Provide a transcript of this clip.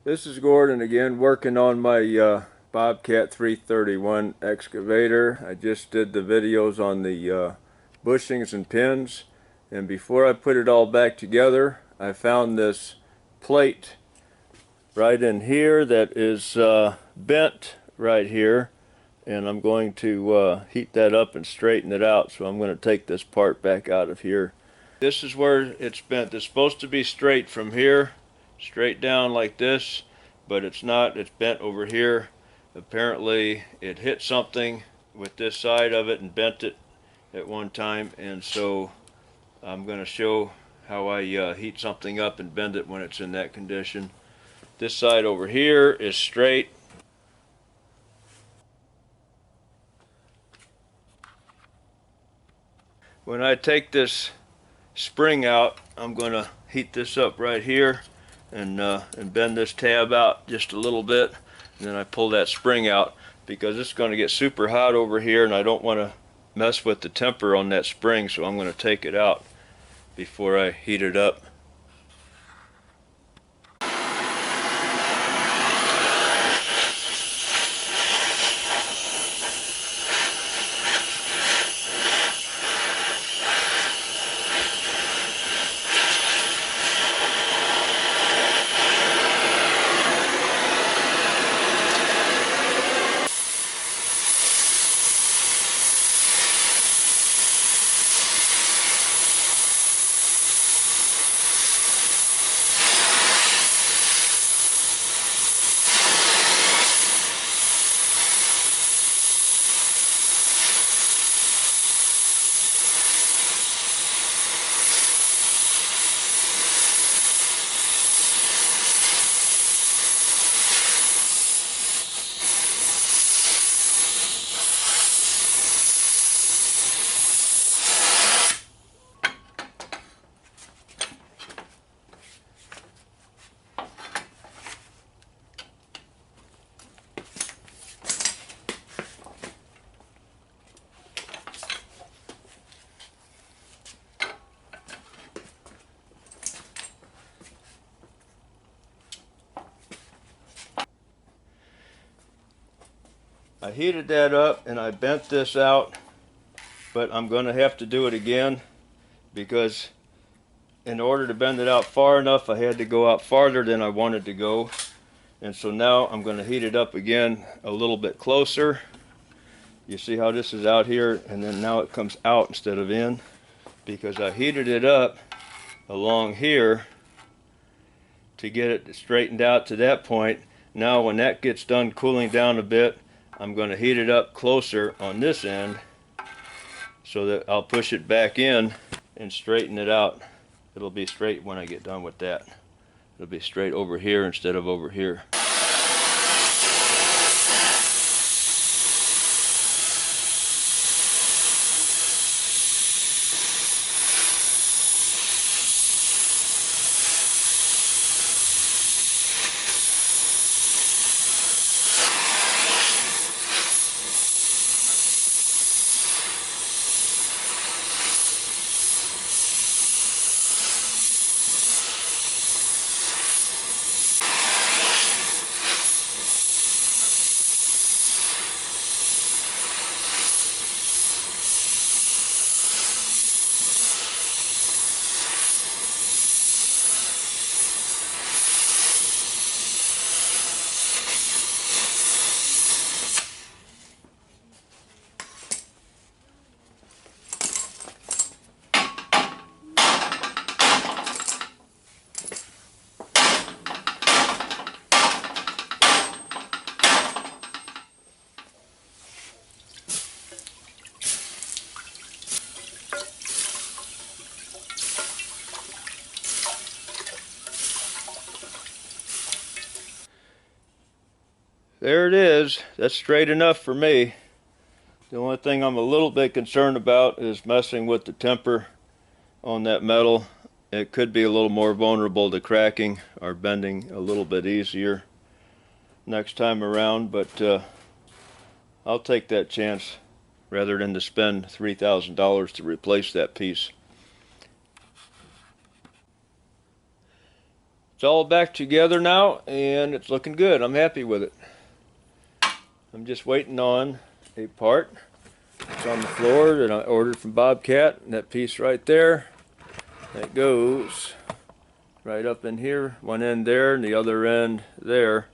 This is Gordon again, working on my Bobcat 331 excavator. I just did the videos on the bushings and pins, and before I put it all back together, I found this plate right in here that is bent right here, and I'm going to heat that up and straighten it out. So I'm going to take this part back out of here. This is where it's bent. It's supposed to be straight from here, straight down like this, but it's not. It's bent over here. Apparently it hit something with this side of it and bent it at one time, and so I'm going to show how I heat something up and bend it when it's in that condition. This side over here is straight. When I take this spring out, I'm going to heat this up right here and bend this tab out just a little bit, and then I pull that spring out because it's going to get super hot over here, and I don't want to mess with the temper on that spring, so I'm going to take it out before I heat it up. I heated that up and I bent this out, but I'm going to have to do it again because in order to bend it out far enough, I had to go out farther than I wanted to go. And so now I'm going to heat it up again a little bit closer. You see how this is out here, and then now it comes out instead of in, because I heated it up along here to get it straightened out to that point. Now when that gets done cooling down a bit, I'm going to heat it up closer on this end so that I'll push it back in and straighten it out. It'll be straight when I get done with that. It'll be straight over here instead of over here. There it is. That's straight enough for me. The only thing I'm a little bit concerned about is messing with the temper on that metal. It could be a little more vulnerable to cracking or bending a little bit easier next time around, but I'll take that chance rather than to spend $3,000 to replace that piece. It's all back together now, and it's looking good. I'm happy with it. I'm just waiting on a part. It's on the floor that I ordered from Bobcat. And that piece right there, that goes right up in here. One end there and the other end there.